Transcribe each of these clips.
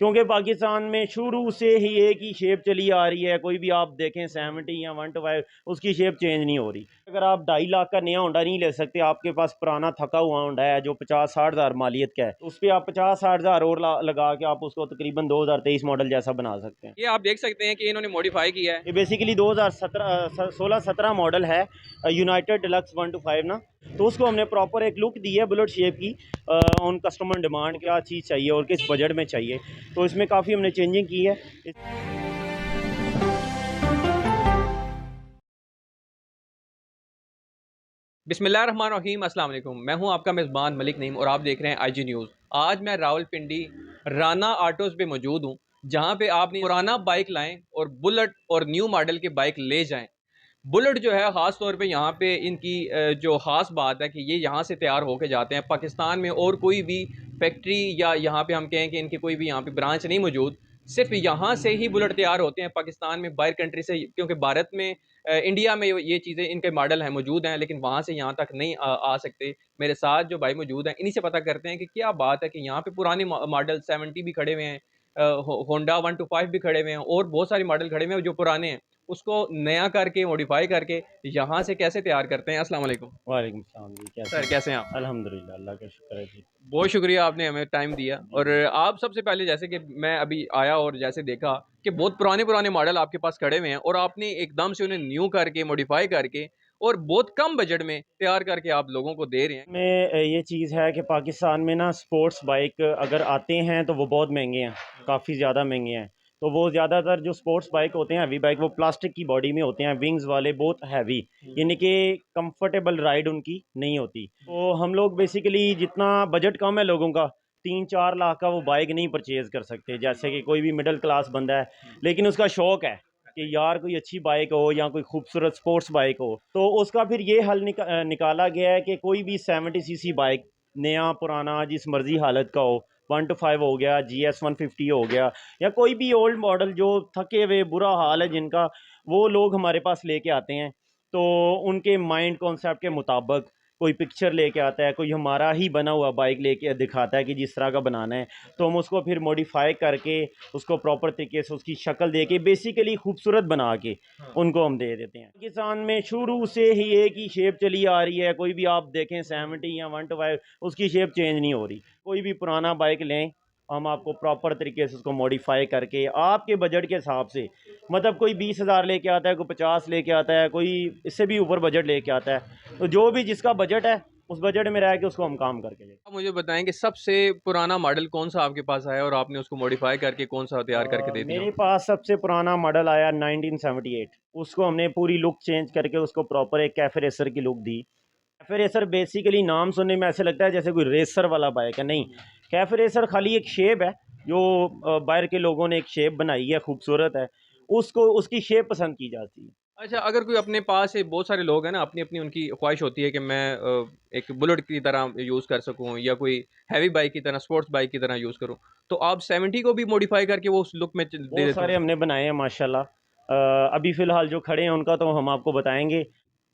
क्योंकि पाकिस्तान में शुरू से ही एक ही शेप चली आ रही है। कोई भी आप देखें 70 या 125 उसकी शेप चेंज नहीं हो रही। अगर आप 2.5 लाख का नया होंडा नहीं ले सकते, आपके पास पुराना थका हुआ होंडा है जो 50-60 हज़ार मालियत का है, उस पर आप 50-60 हज़ार और लगा के आप उसको तकरीबन 2023 मॉडल जैसा बना सकते हैं। ये आप देख सकते हैं कि इन्होंने मॉडिफाई किया है। ये बेसिकली 2016-17 मॉडल है, यूनाइटेड डिलक्स 125 ना। तो उसको हमने प्रॉपर एक लुक दी है बुलेट शेप की, ऑन कस्टमर डिमांड क्या चीज़ चाहिए और किस बजट में चाहिए, तो इसमें काफ़ी हमने चेंजिंग की है। बिस्मिल्लाहिर्रहमानिर्रहीम, अस्सलाम वालेकुम। मैं हूं आपका मेज़बान मलिक नईम और आप देख रहे हैं आईजी न्यूज़। आज मैं रावलपिंडी राना ऑटोज़ पे मौजूद हूं, जहां पे आप पुराना बाइक लाएं और बुलेट और न्यू मॉडल के बाइक ले जाएं। बुलेट जो है ख़ास तौर पे यहाँ पे इनकी जो ख़ास बात है कि ये यहाँ से तैयार होके जाते हैं। पाकिस्तान में और कोई भी फैक्ट्री या यहाँ पे हम कहें कि इनकी कोई भी यहाँ पे ब्रांच नहीं मौजूद। सिर्फ यहाँ से ही बुलेट तैयार होते हैं पाकिस्तान में, बाहर कंट्री से, क्योंकि भारत में इंडिया में ये चीज़ें इनके मॉडल हैं मौजूद हैं, लेकिन वहाँ से यहाँ तक नहीं आ सकते। मेरे साथ जो भाई मौजूद हैं, इन्हीं से पता करते हैं कि क्या बात है कि यहाँ पे पुराने मॉडल 70 भी खड़े हुए हैं, होंडा 125 भी खड़े हुए हैं और बहुत सारे मॉडल खड़े हुए हैं जो पुराने हैं, उसको नया करके मॉडिफाई करके यहाँ से कैसे तैयार करते हैं। अस्सलाम वालेकुम। वालेकुम सलाम जी, कैसे सर हैं? कैसे हैं आप? अल्हम्दुलिल्लाह, अल्लाह का शुक्र है जी। बहुत शुक्रिया, आपने हमें टाइम दिया। जी और जी। आप सबसे पहले, जैसे कि मैं अभी आया और जैसे देखा कि बहुत पुराने पुराने मॉडल आपके पास खड़े हुए हैं और आपने एकदम से उन्हें न्यू करके मॉडिफाई करके और बहुत कम बजट में तैयार करके आप लोगों को दे रहे हैं। में ये चीज़ है कि पाकिस्तान में ना स्पोर्ट्स बाइक अगर आते हैं तो वो बहुत महंगे हैं, काफ़ी ज़्यादा महंगे हैं। तो वो ज़्यादातर जो स्पोर्ट्स बाइक होते हैं, हैवी बाइक, वो प्लास्टिक की बॉडी में होते हैं, विंग्स वाले, बहुत हैवी, यानी कि कंफर्टेबल राइड उनकी नहीं होती। तो हम लोग बेसिकली, जितना बजट कम है लोगों का, 3-4 लाख का वो बाइक नहीं परचेज़ कर सकते। जैसे कि कोई भी मिडिल क्लास बंदा है लेकिन उसका शौक़ है कि यार कोई अच्छी बाइक हो या कोई खूबसूरत स्पोर्ट्स बाइक हो, तो उसका फिर ये हल निकाला गया है कि कोई भी 70 सीसी बाइक, नया पुराना जिस मर्जी हालत का हो, 125 हो गया, GS 150 हो गया, या कोई भी ओल्ड मॉडल जो थके हुए बुरा हाल है जिनका, वो लोग हमारे पास लेके आते हैं। तो उनके माइंड कॉन्सेप्ट के मुताबिक कोई पिक्चर लेके आता है, कोई हमारा ही बना हुआ बाइक लेके दिखाता है कि जिस तरह का बनाना है, तो हम उसको फिर मॉडिफाई करके उसको प्रॉपर तरीके से उसकी शक्ल दे के बेसिकली खूबसूरत बना के उनको हम दे देते हैं। पाकिस्तान में शुरू से ही एक ही शेप चली आ रही है। कोई भी आप देखें 70 या 125 उसकी शेप चेंज नहीं हो रही। कोई भी पुराना बाइक लें, हम आपको प्रॉपर तरीके से उसको मॉडिफाई करके आपके बजट के हिसाब से, मतलब कोई 20 हज़ार लेके आता है, कोई 50 लेके आता है, कोई इससे भी ऊपर बजट लेके आता है। तो जो भी जिसका बजट है उस बजट में रह के उसको हम काम करके देते आप मुझे बताएं कि सबसे पुराना मॉडल कौन सा आपके पास आया और आपने उसको मॉडिफाई करके कौन सा तैयार करके हैं। दे दिया? मेरे पास सबसे पुराना मॉडल आया 1978। उसको हमने पूरी लुक चेंज करके उसको प्रॉपर एक कैफे रेसर की लुक दी। कैफे रेसर बेसिकली नाम सुनने में ऐसे लगता है जैसे कोई रेसर वाला बाइक है, नहीं। कैफे रेसर खाली एक शेप है जो बाहर के लोगों ने एक शेप बनाई है, खूबसूरत है, उसको उसकी शेप पसंद की जाती है। अच्छा, अगर कोई अपने पास है, बहुत सारे लोग हैं ना, अपनी अपनी उनकी ख्वाहिश होती है कि मैं एक बुलेट की तरह यूज़ कर सकूं या कोई हैवी बाइक की तरह, स्पोर्ट्स बाइक की तरह यूज़ करूं, तो आप 70 को भी मॉडिफाई करके वो उस लुक में दे बहुत देते सारे हो? हमने बनाए हैं माशाल्लाह। अभी फ़िलहाल जो खड़े हैं उनका तो हम आपको बताएँगे।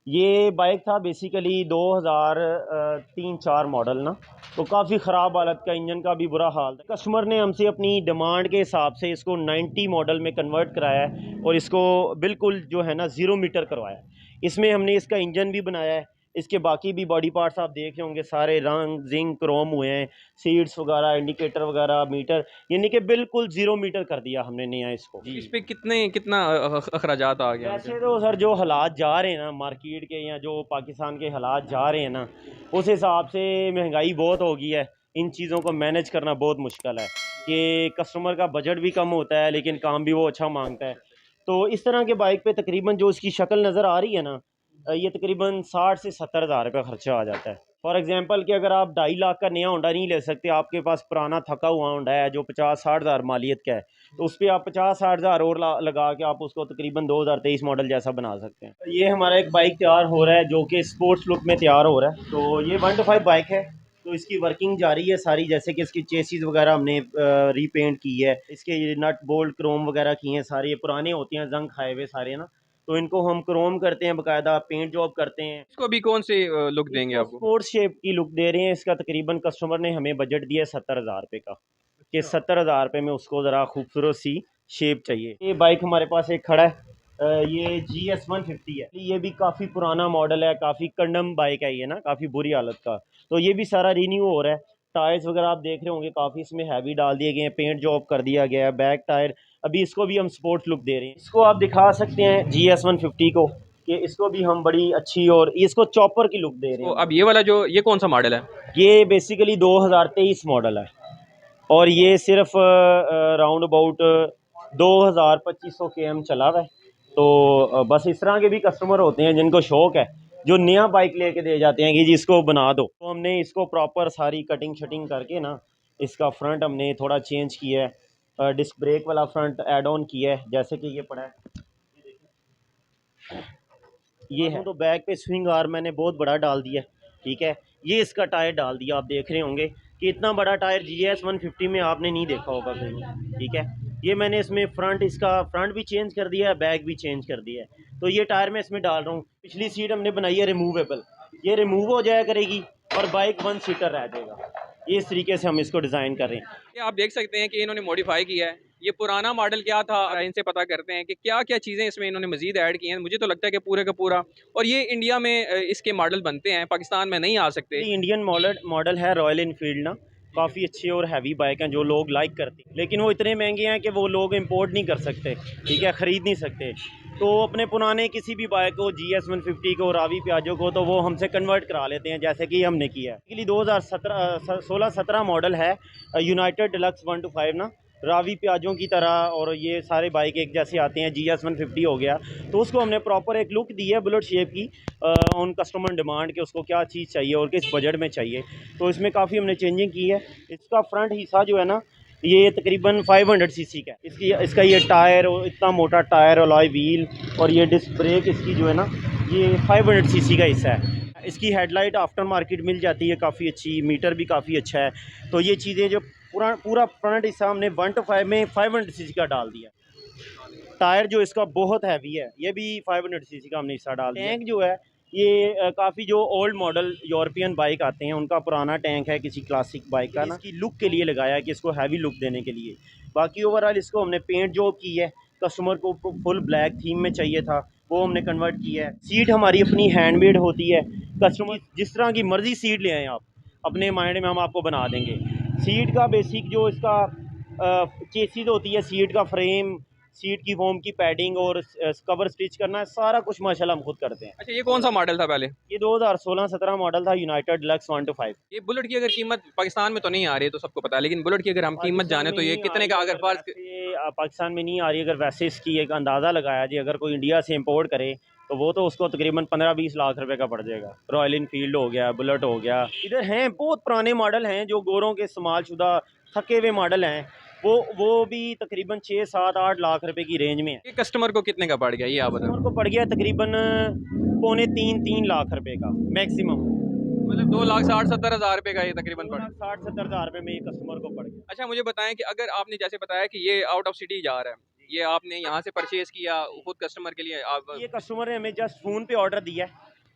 ये बाइक था बेसिकली 2003-4 मॉडल ना, तो काफ़ी ख़राब हालत का, इंजन का भी बुरा हाल था। कस्टमर ने हमसे अपनी डिमांड के हिसाब से इसको 90 मॉडल में कन्वर्ट कराया है और इसको बिल्कुल जो है ना 0 मीटर करवाया है। इसमें हमने इसका इंजन भी बनाया है, इसके बाकी भी बॉडी पार्ट्स आप देख रहे होंगे, सारे रंग जिंक क्रोम हुए हैं, सीट्स वगैरह, इंडिकेटर वगैरह, मीटर, यानी कि बिल्कुल 0 मीटर कर दिया हमने नया इसको जी। इस पे कितना अखराजात आ गया वैसे उनके? तो सर जो हालात जा रहे हैं ना मार्केट के, या जो पाकिस्तान के हालात जा रहे हैं ना, उस हिसाब से महंगाई बहुत हो गई है। इन चीज़ों को मैनेज करना बहुत मुश्किल है कि कस्टमर का बजट भी कम होता है लेकिन काम भी वो अच्छा मांगता है। तो इस तरह के बाइक पे तकरीबन जो इसकी शक्ल नज़र आ रही है ना, ये तकरीबन 60 से 70 हज़ार रुपये खर्चा आ जाता है। फॉर एग्जांपल कि अगर आप 2.5 लाख का नया होंडा नहीं ले सकते, आपके पास पुराना थका हुआ होंडा है जो 50-60 हज़ार मालियत का है, तो उस पर आप 50-60 हज़ार और लगा के आप उसको तकरीबन 2023 मॉडल जैसा बना सकते हैं। ये हमारा एक बाइक तैयार हो रहा है जो कि स्पोर्ट्स लुक में तैयार हो रहा है। तो ये 125 बाइक है, तो इसकी वर्किंग जारी है सारी। जैसे कि इसकी चेसिस वगैरह हमने रीपेंट की है, इसके नट बोल्ट क्रोम वगैरह किए हैं सारे। ये पुराने होते हैं, जंग खाए हुए सारे ना, तो इनको हम क्रोम करते हैं, बाकायदा पेंट जॉब करते हैं। इसको अभी कौन से लुक देंगे इसको आपको? स्पोर्ट्स शेप की लुक दे रहे हैं। इसका तकरीबन कस्टमर ने हमें बजट दिया है 70 हज़ार रुपये का, कि 70,000 रुपये में उसको ज़रा खूबसूरत सी शेप चाहिए। ये बाइक हमारे पास एक खड़ा है, ये GS150 है। ये भी काफ़ी पुराना मॉडल है, काफ़ी कंडम बाइक है ये ना, काफ़ी बुरी हालत का। तो ये भी सारा रीन्यू हो रहा है। टायर्स वगैरह आप देख रहे होंगे काफ़ी इसमें हैवी डाल दिए गए हैं, पेंट जॉब कर दिया गया है, बैक टायर। अभी इसको भी हम स्पोर्ट्स लुक दे रहे हैं। इसको आप दिखा सकते हैं GS150 को कि इसको भी हम बड़ी अच्छी और इसको चॉपर की लुक दे रहे तो हैं। अब ये वाला जो ये कौन सा मॉडल है? ये बेसिकली 2023 मॉडल है और ये सिर्फ राउंड अबाउट 2000-2500 km चला हुआ है। तो बस इस तरह के भी कस्टमर होते हैं जिनको शौक है, जो नया बाइक लेके दे जाते हैं कि जी इसको बना दो। तो हमने इसको प्रॉपर सारी कटिंग शटिंग करके ना, इसका फ्रंट हमने थोड़ा चेंज किया है, डिस्क ब्रेक वाला फ्रंट ऐड ऑन किया है, जैसे कि ये पड़ा है, ये है। तो बैक पे स्विंग आर्म मैंने बहुत बड़ा डाल दिया है, ठीक है। ये इसका टायर डाल दिया, आप देख रहे होंगे कि इतना बड़ा टायर GS150 में आपने नहीं देखा होगा कहीं, ठीक है। ये मैंने इसमें फ्रंट, इसका फ्रंट भी चेंज कर दिया है, बैक भी चेंज कर दिया है। तो ये टायर मैं इसमें डाल रहा हूँ। पिछली सीट हमने बनाई है रिमूवेबल, ये रिमूव हो जाया करेगी और बाइक 1 सीटर रह जाएगा। ये इस तरीके से हम इसको डिज़ाइन कर रहे हैं। ये आप देख सकते हैं कि इन्होंने मॉडिफाई किया है। ये पुराना मॉडल क्या था, इनसे पता करते हैं कि क्या क्या चीज़ें इसमें इन्होंने मजीद ऐड की हैं। मुझे तो लगता है कि पूरे का पूरा, और ये इंडिया में इसके मॉडल बनते हैं, पाकिस्तान में नहीं आ सकते। इंडियन मॉडल है रॉयल इनफील्ड ना, काफ़ी अच्छी और हैवी बाइक हैं जो लोग लाइक करते हैं, लेकिन वो इतने महंगे हैं कि वो लोग इंपोर्ट नहीं कर सकते, ठीक है, ख़रीद नहीं सकते। तो अपने पुराने किसी भी बाइक को, GS150 को, रावी प्याजो को, तो वो हमसे कन्वर्ट करा लेते हैं, जैसे कि हमने किया है। एक्चुअली 2016-17 मॉडल है, यूनाइटेड डिलक्स 125 ना, रावी प्याजों की तरह, और ये सारे बाइक एक जैसे आते हैं। GS150 हो गया, तो उसको हमने प्रॉपर एक लुक दी है बुलेट शेप की, ऑन कस्टमर डिमांड के उसको क्या चीज़ चाहिए और किस बजट में चाहिए। तो इसमें काफ़ी हमने चेंजिंग की है। इसका फ्रंट हिस्सा जो है ना, ये तकरीबन 500 सीसी का है। इसका ये टायर, इतना मोटा टायर, अलॉय व्हील, और ये डिस्क ब्रेक इसकी जो है ना, ये 500 सीसी का हिस्सा है। इसकी हेडलाइट आफ्टर मार्केट मिल जाती है काफ़ी अच्छी, मीटर भी काफ़ी अच्छा है। तो ये चीज़ें जो पूरा फ्रंट हिस्सा हमने 125 में 500 सीसी का डाल दिया। टायर जो इसका बहुत हैवी है, ये भी 500 सीसी का हमने हिस्सा डाल दिया। टैंक जो है ये काफ़ी जो ओल्ड मॉडल यूरोपियन बाइक आते हैं उनका पुराना टैंक है, किसी क्लासिक बाइक का ना, इसकी लुक के लिए लगाया है कि इसको हैवी लुक देने के लिए। बाकी ओवरऑल इसको हमने पेंट जो की है, कस्टमर को फुल ब्लैक थीम में चाहिए था, वो हमने कन्वर्ट किया है। सीट हमारी अपनी हैंडमेड होती है, कस्टमर जिस तरह की मर्ज़ी सीट ले आएँ आप, अपने माइंड में हम आपको बना देंगे। सीट का बेसिक जो इसका चेसिस होती है, सीट का फ्रेम, सीट की फोम की पैडिंग और कवर स्टिच करना है, सारा कुछ माशाल्लाह हम खुद करते हैं। अच्छा, ये कौन सा मॉडल था पहले? ये 2016-17 मॉडल था, यूनाइटेड डिलक्स 125। ये बुलेट की अगर कीमत पाकिस्तान में तो नहीं आ रही है तो सबको पता है, लेकिन बुलेट की अगर हम कीमत जाने तो ये कितने का, अगर फर्ज पाकिस्तान में नहीं आ रही, अगर वैसे इसकी एक अंदाज़ा लगाया जी, अगर कोई इंडिया से इम्पोर्ट करे तो वो तो उसको तकरीबन 15-20 लाख रुपए का पड़ जाएगा। रॉयल इनफील्ड हो गया, बुलेट हो गया, इधर हैं बहुत पुराने मॉडल हैं जो गोरों के इस्तेमालशुदा थके हुए मॉडल हैं, वो भी तकरीबन 6-7-8 लाख रुपए की रेंज में है। ये कस्टमर को कितने का पड़ गया, ये आप बताओ। कस्टमर को पड़ गया तकरीबन 2.25-3 लाख रुपए का मैक्सिमम। मतलब 2,60,70,000 रुपये का ये तकरीबन पड़। 60-70 हज़ार रुपये में ये कस्टमर को पड़ गया। अच्छा, मुझे बताएं कि अगर आपने जैसे बताया कि ये आउट ऑफ सिटी जा रहा है, ये आपने यहाँ से परचेज किया खुद कस्टमर के लिए आप? ये कस्टमर ने हमें जस्ट फ़ोन पे ऑर्डर दिया है,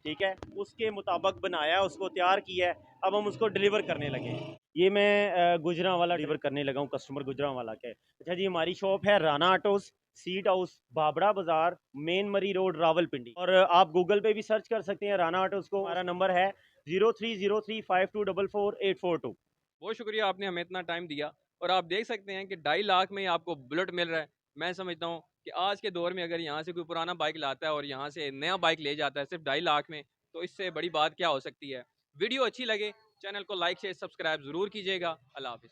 ठीक है, उसके मुताबिक बनाया, उसको तैयार किया है, अब हम उसको डिलीवर करने लगे हैं। ये मैं गुजरांवाला डिलीवर करने लगा हूँ, कस्टमर गुजरांवाला के। अच्छा जी, हमारी शॉप है Rana autos, seat house, Babra Bazaar, main मरी रोड, रावलपिंडी। और आप गूगल पे भी सर्च कर सकते हैं राना ऑटोज़ को। हमारा नंबर है 030352444842। बहुत शुक्रिया, आपने हमें इतना टाइम दिया। और आप देख सकते हैं कि 2.5 लाख में आपको बुलेट मिल रहा है। मैं समझता हूँ कि आज के दौर में अगर यहाँ से कोई पुराना बाइक लाता है और यहाँ से नया बाइक ले जाता है सिर्फ 2.5 लाख में, तो इससे बड़ी बात क्या हो सकती है। वीडियो अच्छी लगे चैनल को लाइक शेयर सब्सक्राइब ज़रूर कीजिएगा। अल्लाह हाफिज़।